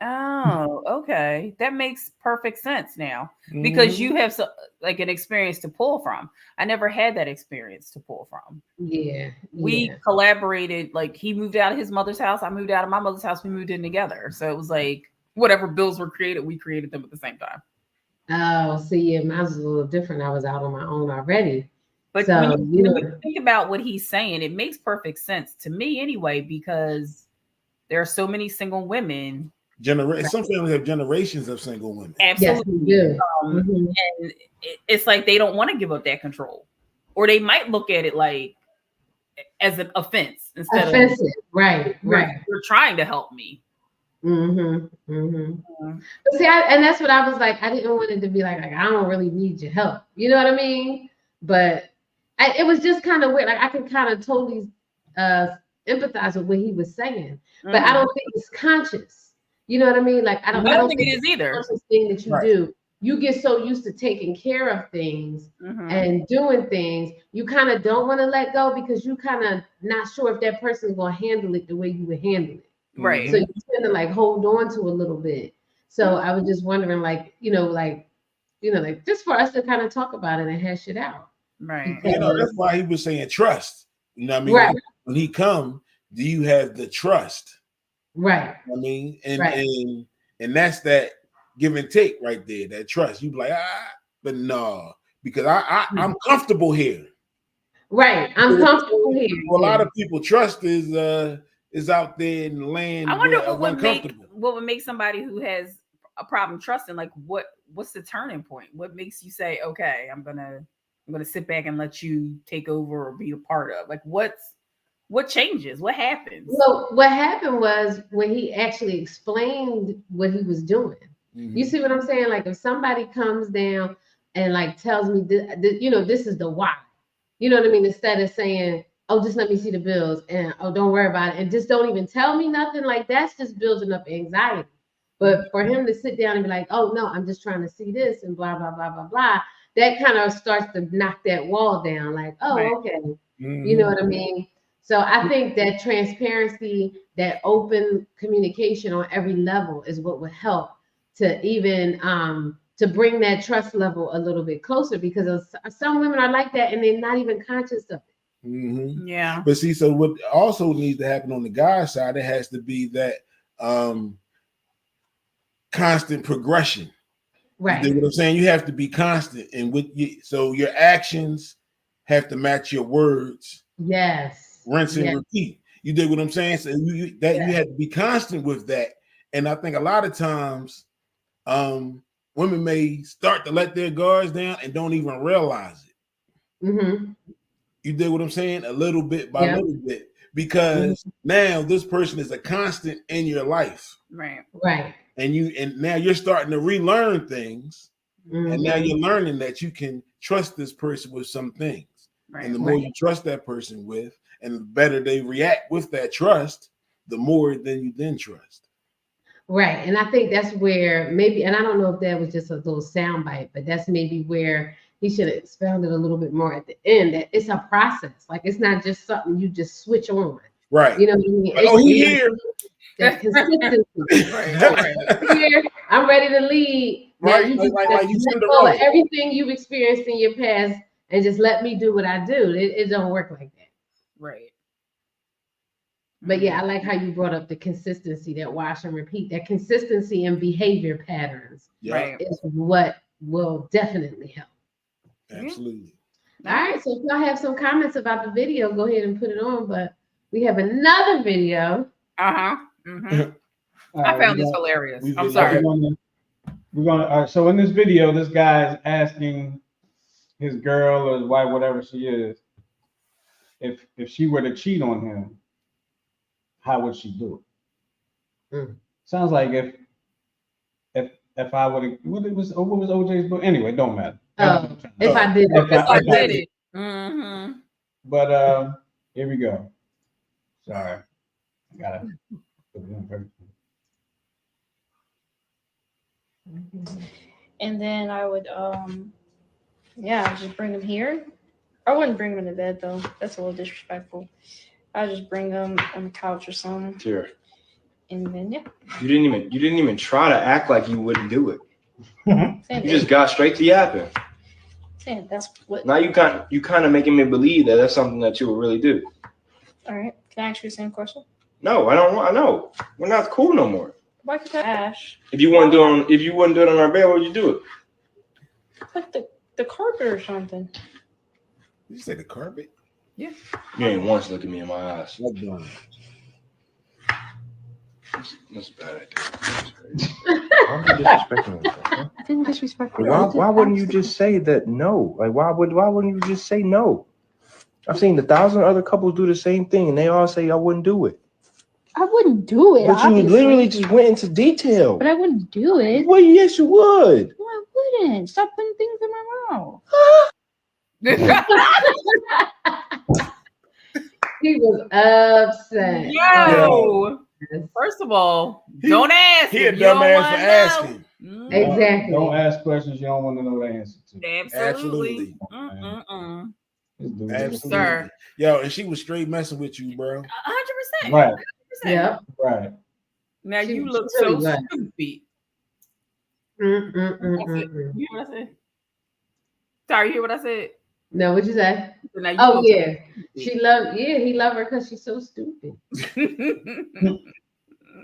Oh, okay. That makes perfect sense now because you have like an experience to pull from. I never had that experience to pull from. Yeah. We collaborated, like he moved out of his mother's house. I moved out of my mother's house. We moved in together. So it was like whatever bills were created, we created them at the same time. Oh, see, yeah, mine was a little different. I was out on my own already. But so, when you think about what he's saying, it makes perfect sense to me anyway, because there are so many single women. Some families have generations of single women. Absolutely. Yes, and it's like they don't want to give up that control, or they might look at it like as an offense instead offensive. Right. You're trying to help me. But see, and that's what I was like. I didn't want it to be like I don't really need your help. You know what I mean? But it was just kind of weird. Like I can kind of totally empathize with what he was saying, but I don't think it's conscious. You know what I mean? Like I don't think it is either. Thing that you do. You get so used to taking care of things and doing things, you kind of don't want to let go because you kind of not sure if that person is going to handle it the way you would handle it. Right. So you tend to like hold on to a little bit. So I was just wondering, like just for us to kind of talk about it and hash it out. Right. That's why he was saying trust. You know what I mean? Right. When he come, do you have the trust? Right. I mean, and that's that give and take right there, that trust. You be like, but no, because I'm comfortable here. Right. I'm comfortable here. A lot of people trust is out there in the land. I wonder what would make somebody who has a problem trusting, like what's the turning point? What makes you say, okay, I'm gonna sit back and let you take over or be a part of? Like what changes? What happens? Well, what happened was when he actually explained what he was doing. You see what I'm saying? Like if somebody comes down and like tells me this is the why. You know what I mean? Instead of saying, "Oh, just let me see the bills," and "Oh, don't worry about it," and just don't even tell me nothing, like that's just building up anxiety. But for him to sit down and be like, "Oh no, I'm just trying to see this," and blah blah blah blah blah, that kind of starts to knock that wall down. Like, oh, okay, you know what I mean? So I think that transparency, that open communication on every level is what would help to even to bring that trust level a little bit closer, because some women are like that and they're not even conscious of it. Yeah. But see, so what also needs to happen on the guy side, it has to be that constant progression. Right. You know what I'm saying? You have to be constant, and so your actions have to match your words. Yes. rinse and Yeah. repeat. You dig what I'm saying? So you had to be constant with that. And I think a lot of times women may start to let their guards down and don't even realize it. Mm-hmm. You dig what I'm saying? A little bit by Yeah. little bit, because now this person is a constant in your life, Right. Right. and now you're starting to relearn things, and now Mhm. you're learning that you can trust this person with some things. Right. And the more you trust that person with, and the better they react with that trust, the more then you then trust. Right. And I think that's where maybe, and I don't know if that was just a little soundbite, but that's maybe where he should have expounded a little bit more at the end, that it's a process. Like it's not just something you just switch on. Right. You know what I mean? Oh, he here. That consistency. Right. Here, I'm ready to lead. Now Right. you just Like you let send the go of road. everything you've experienced in your past and just let me do what I do. It don't work like that. Right. But yeah, I like how you brought up the consistency, that wash and repeat, that consistency in behavior patterns Yeah, Right. is what will definitely help. absolutely. All right, so if y'all have some comments about the video, go ahead and put it on. But we have another video. Uh-huh. Mhm. All I right, found we this got- hilarious. we- I'm we- sorry. We're gonna all right, so in this video, this guy is asking his girl or his wife, whatever she is, if she were to cheat on him, how would she do it? Mm. Sounds like if I would have, what was OJ's book? Anyway, don't matter. If I did If it. I did it. Mm-hmm. But here we go. Sorry, I gotta put it in first. And then I would yeah, just bring them here. I wouldn't bring them to bed though. That's a little disrespectful. I'd just bring them on the couch or something. Sure. And then yeah. You didn't even try to act like you wouldn't do it. Saying, You just got straight to yapping. saying that's what Now you kind of making me believe that that's something that you would really do. all right. Can I ask you the same question? No, I don't want. I know we're not cool no more. Why could I ash? If you wouldn't do it on our bed, what would you do it? Like the carpet or something. Did you say the carpet? You ain't once look at me in my eyes. What done? That's a bad idea. Why are you disrespecting me? I didn't disrespect you. Why wouldn't you just say that no? Like why wouldn't you just say no? I've seen 1,000 other couples do the same thing and they all say I wouldn't do it. I wouldn't do it. But you obviously. literally just went into detail. But I wouldn't do it. Well, yes, you would. No, I wouldn't. Stop putting things in my mouth. He was upset. Yo. First of all, don't ask. He a if you don't dumbass wanna for know. asking. Mhm. Exactly. Don't ask questions you don't want to know the answer to. Absolutely. Absolutely. Mm-mm-mm. This dude- Absolutely. Sir. Yo, and she was straight messing with you, bro. 100%. Right, 100%. Yep. right. Now She you was look really so right. stupid. Mm-mm-mm-mm-mm. You hear what I said? Sorry, you hear what I said? No, what'd you say? Now you Oh look yeah, he loved her because she's so stupid.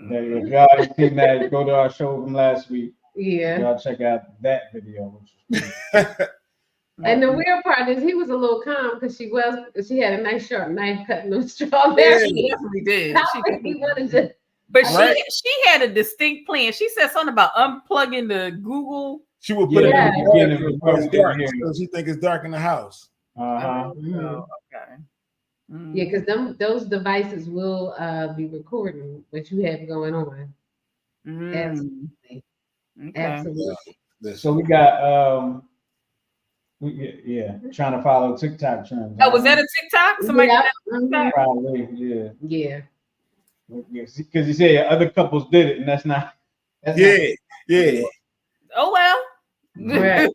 There you go. If y'all ain't seen that, go to our show from last week. Yeah. Y'all check out that video. Which was And the weird part is he was a little calm because she had a nice sharp knife cutting those strawberries. She definitely did. He wanted to. But Right. she had a distinct plan. She said something about unplugging the Google. She would put Yeah. it in Yeah. the dark. It's dark, so she think it's dark in the house. uh-huh. Oh, okay. Mm. Yeah, because those devices will be recording what you have going on. Mm. Absolutely. Okay. Absolutely. So we got trying to follow TikTok trends. Oh, was that a TikTok? Somebody Yeah. did that on TikTok? Probably, yeah. Yeah. Because you said other couples did it, and that's not. Yeah. Oh well. Right.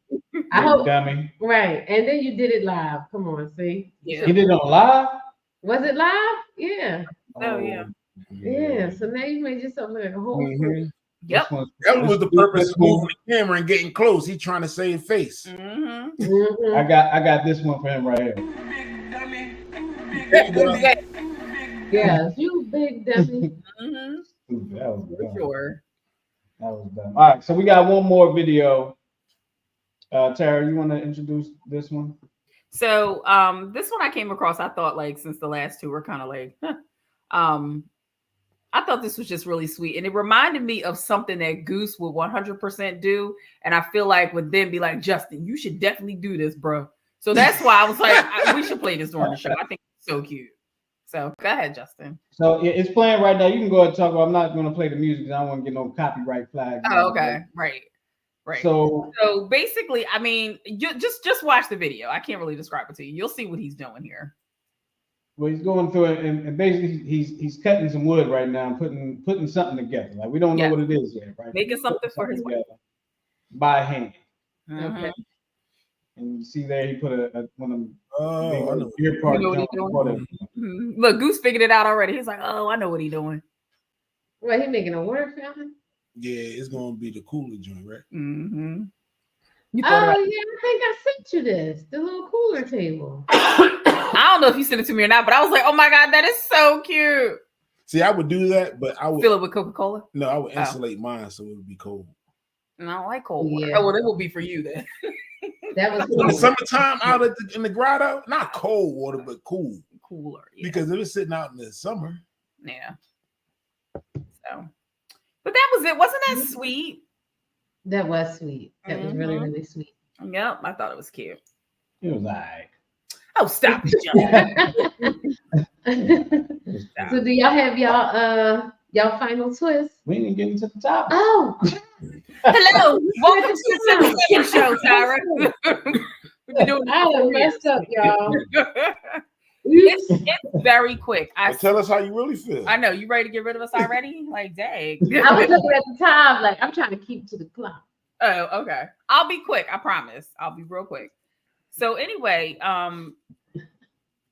I hope. Dummy. Right. And then you did it live. Come on, see? Yeah. He did it on live. Was it live? Yeah. Oh, yeah. Yeah. So now you made yourself look like a whole fool. Yep. That was the purpose of moving the camera and getting close. He trying to save face. Mm-hmm. Mhm. I got this one for him right here. Yes, you big dummy. Mm-hmm. That was For dumb. sure. That was dumb. All right, so we got one more video. Tara, you want to introduce this one? So this one I came across, I thought like since the last two were kind of like, I thought this was just really sweet. And it reminded me of something that Goose would 100% do. And I feel like would then be like, Justin, you should definitely do this, bro. So that's why I was like, we should play this during the show. I think it's so cute. So go ahead, Justin. So it's playing right now. You can go ahead and talk about. I'm not going to play the music because I don't want to get no copyright flag. Oh, okay. Right. So basically, I mean, you just watch the video. I can't really describe it to you. You'll see what he's doing here. Well, he's going through it, and basically he's cutting some wood right now, putting something together. Like we don't know what it is yet, right? Making something for his wife by hand. Okay. And you see there, he put one of them. I know. Beer party. You know what he's doing? Look, Goose figured it out already. He's like, oh, I know what he's doing. What, he making a water fountain? Yeah, it's gonna be the cooler joint, right? Mm-hmm. Oh yeah, I think I sent you this, the little cooler table. I don't know if you sent it to me or not, but I was like, oh my God, that is so cute. See, I would do that, but I would fill it with Coca-Cola. No, I would insulate mine so it would be cold. And I don't like cold water. Oh, well, it will be for you then. That was in the summertime out in the grotto, not cold water, but cooler. Yeah. Because if it's sitting out in the summer. Yeah. So, but that was it. Wasn't that sweet? That was sweet. That was really, really sweet. Yep, I thought it was cute. It was all right. Oh, stop it, So do y'all have y'all final twist? We didn't get into the topic. Oh. Hello. Welcome to the 7 show, Tyra. I done messed up, y'all. It's very quick. Tell us how you really feel. I know. You ready to get rid of us already? Like, dang. I was looking at the time, like I'm trying to keep to the clock. Oh, okay. I'll be quick. I promise. I'll be real quick. So anyway,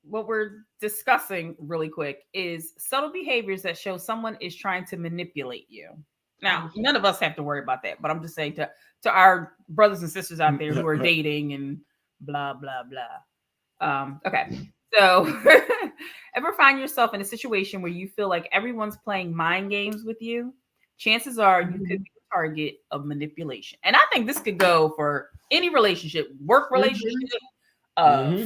what we're discussing really quick is subtle behaviors that show someone is trying to manipulate you. Now, none of us have to worry about that, but I'm just saying to our brothers and sisters out there who are dating and blah, blah, blah. Okay. So ever find yourself in a situation where you feel like everyone's playing mind games with you? Chances are you could be the target of manipulation. And I think this could go for any relationship, work relationship,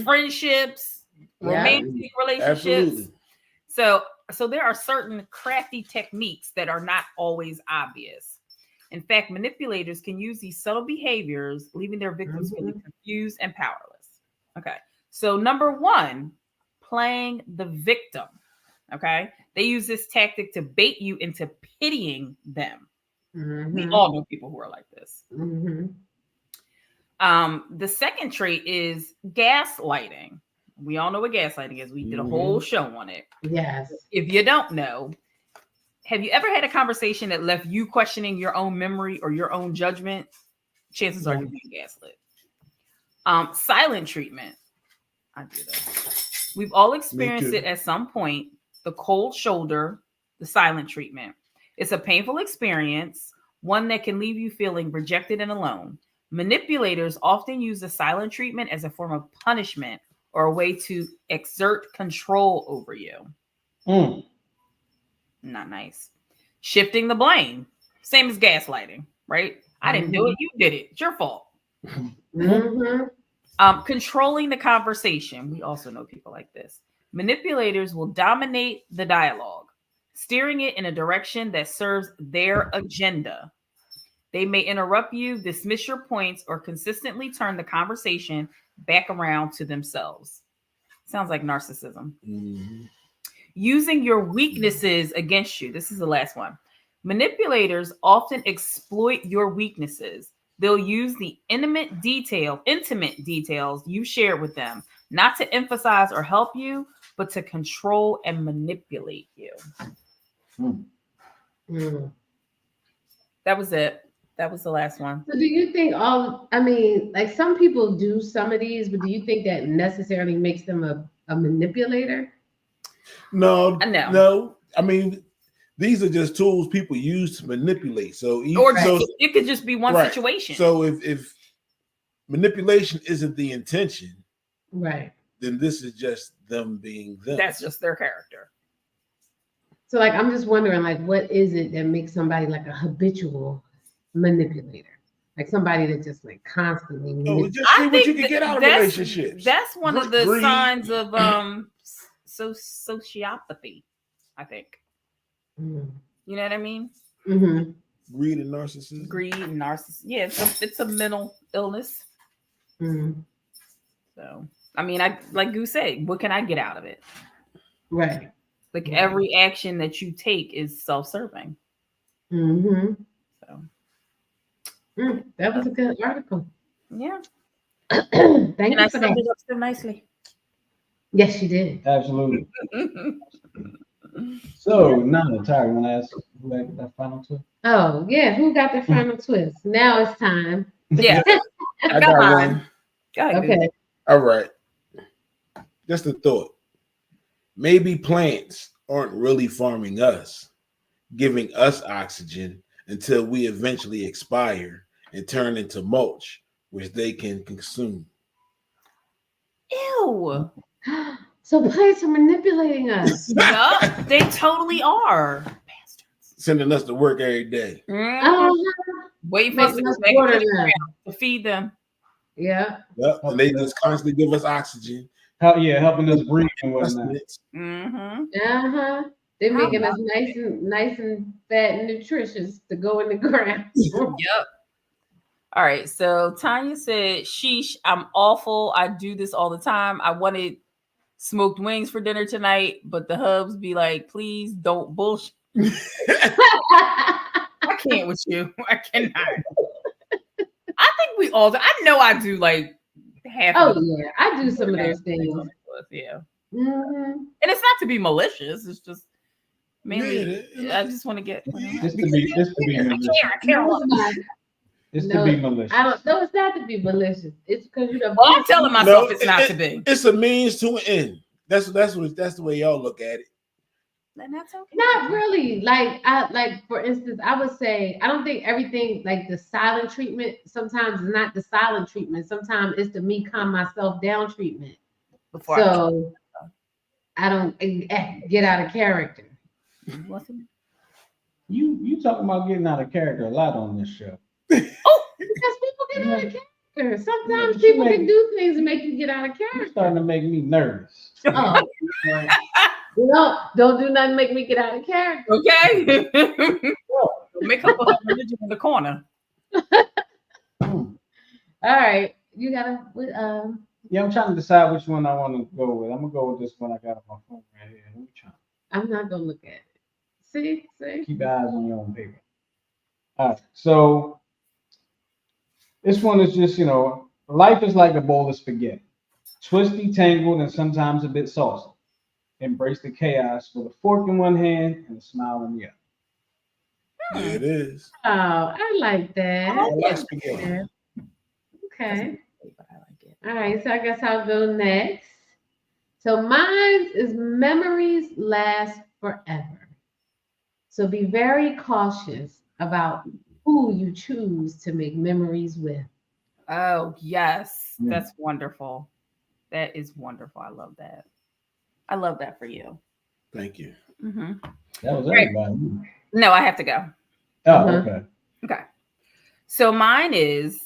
friendships, romantic relationships. Absolutely. So there are certain crafty techniques that are not always obvious. In fact, manipulators can use these subtle behaviors, leaving their victims feeling confused and powerless. Okay. So number one, playing the victim. Okay. They use this tactic to bait you into pitying them. We all know people who are like this. The second trait is gaslighting. We all know what gaslighting is. We did a whole show on it. Yes. If you don't know, have you ever had a conversation that left you questioning your own memory or your own judgment? Chances are you're being gaslit. Silent treatment. I do that. We've all experienced it at some point. The cold shoulder, the silent treatment. It's a painful experience, one that can leave you feeling rejected and alone. Manipulators often use the silent treatment as a form of punishment or a way to exert control over you. Not nice. Shifting the blame. Same as gaslighting, right? I didn't do it. You did it. It's your fault. Controlling the conversation. We also know people like this. Manipulators will dominate the dialogue, steering it in a direction that serves their agenda. They may interrupt you, dismiss your points, or consistently turn the conversation back around to themselves. Sounds like narcissism. Using your weaknesses against you. This is the last one. Manipulators often exploit your weaknesses. They'll use the intimate details you share with them, not to emphasize or help you, but to control and manipulate you. That was it. That was the last one. So do you think like some people do some of these, but do you think that necessarily makes them a manipulator? No. I mean, these are just tools people use to manipulate. It could just be one situation. So if manipulation isn't the intention, right, then this is just them being them. That's just their character. So I'm just wondering, what is it that makes somebody like a habitual manipulator? Like somebody that just like constantly. No, just see what you can get out of that's- relationships. That's one of the Greed. signs of sociopathy, I think. Mm. You know what I mean? Mm-hmm. Greed and narcissism. Greed and narcissism. Yeah, it's a mental illness. Mm-hmm. So I mean, I like Goose said, what can I get out of it? Right. Like Yeah. every action that you take is self-serving. Mm-hmm. So That was a good article. yeah. Thank And you I for summed that. it up so nicely. Yes, you did. Absolutely. So now, Tyra, want to ask who had that final twist? Oh, yeah. Who got the final twist? Now it's time. Yeah. I Come got on. one. Go ahead, Goose. Okay. All right. Just a thought. Maybe plants aren't really farming us, giving us oxygen until we eventually expire and turn into mulch, which they can consume. Ew. So plants are manipulating us. Yup, they totally are. Bastards. Sending us to work every day. Mhm. Oh, Wait for us making to us go back water to the them. ground to feed them. Yeah. Yep. And they just constantly give us oxygen. Helping us breathe and whatnot. sustenance. Mm-hmm. Uh-huh. They're making us nice and fat and nutritious to go in the ground. Yep. All right. So Tanya said, "Sheesh, I'm awful. I do this all the time. I wanted smoked wings for dinner tonight, but the hubs be like, please don't bullshit. I can't with you. I cannot. I think we all do. I know I do like half. Oh of the- yeah, I do some of those things. Yeah. Mm-hmm. And it's not to be malicious. It's just mainly Yeah, I just want to get. Just to be malicious. I care a lot. It's No, to be malicious. I don't. No, it's not to be malicious. It's because you don't. Well, I'm telling myself it's not to be. It's a means to an end. That's the way y'all look at it. And that's okay. Not really. Like for instance, I would say I don't think everything like the silent treatment sometimes is not the silent treatment. Sometimes it's the me calm myself down treatment. Before So I don't get out of character. You talking about getting out of character a lot on this show. Because people get out of character. Sometimes Yeah, people can do things and make you get out of You're character. starting to make me nervous. Oh. No, don't do nothing to make me get out of character. Okay. Make up a religion in the corner. All right. You gotta Yeah, I'm trying to decide which one I want to go with. I'm gonna go with this one I got on my phone right here. Let me try. I'm not gonna look at it. See? Keep your eyes on your own paper. All right. So this one is just, life is like a bowl of spaghetti. Twisty, tangled, and sometimes a bit saucy. Embrace the chaos with a fork in one hand and a smile in the other. There it is. Oh, I like that. I like spaghetti. Okay. All right, so I guess I'll go next. So mine is memories last forever. So be very cautious about who you choose to make memories with. Oh, yes. Yeah. That's wonderful. That is wonderful. I love that. I love that for you. Thank you. Mm-hmm. That was Right. everybody. No, I have to go. Oh, Uh-huh. okay. Okay. So mine is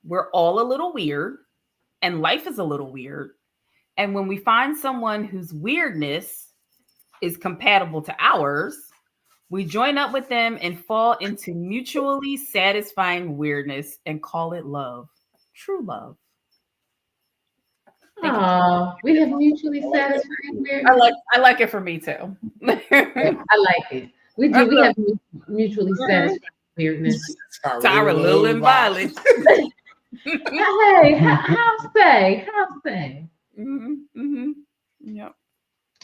we're all a little weird and life is a little weird. And when we find someone whose weirdness is compatible to ours, we join up with them and fall into mutually satisfying weirdness and call it love. True love. Oh, we have mutually satisfying weirdness. I like it for me too. I like it. We do. We have mutually satisfying weirdness. Tyra, Lil, and Violet. Hey, how's they? How's they? Yep.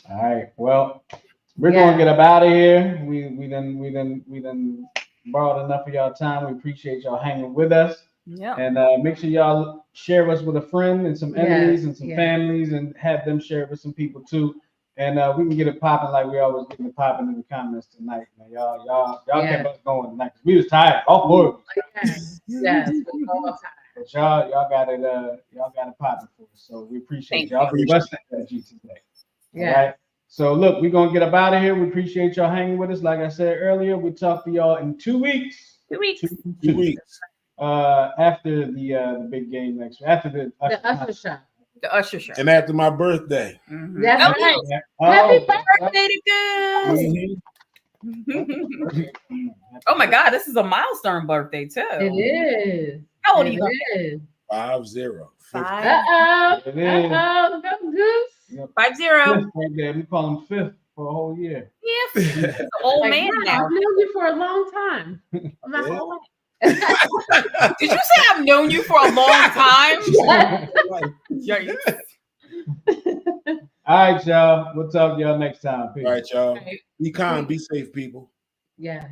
All right. Well, we're Yeah. gonna get up out of here. We done borrowed enough of y'all time. We appreciate y'all hanging with us. Yep. And make sure y'all share us with a friend and some enemies and some yes. families, and have them share it with some people too. And we can get it popping like we always get it popping in the comments tonight. Man, y'all Yeah. kept us going tonight. We was tired. All four of us. Yes, we're all tired. But y'all got it popping for us. So we appreciate Thank y'all for us that G today. Yeah. All right. So look, we're gonna get up out of here. We appreciate y'all hanging with us. Like I said earlier, we talk to y'all in 2 weeks. 2 weeks. 2 weeks. after the big game next after the Usher shot. The Usher show. And after my birthday. Mhm. That's Oh, right. Oh, Happy birthday to Goose. Mhm. Oh my God, this is a milestone birthday too. It is. How old are It you? is. 5-0. 50. Uh-oh. It is. Uh-oh. Go Goose. 5-0. Fifth right there. We call him fifth for a whole year. Yes, he's an old Like, man wow, now. I've known you for a long time. My Yeah. whole life. Did you say I've known you for a long time? Yikes. All right, y'all. We'll talk to y'all next time. Peace. All right, y'all. Right. Be kind, be safe, people. Yes.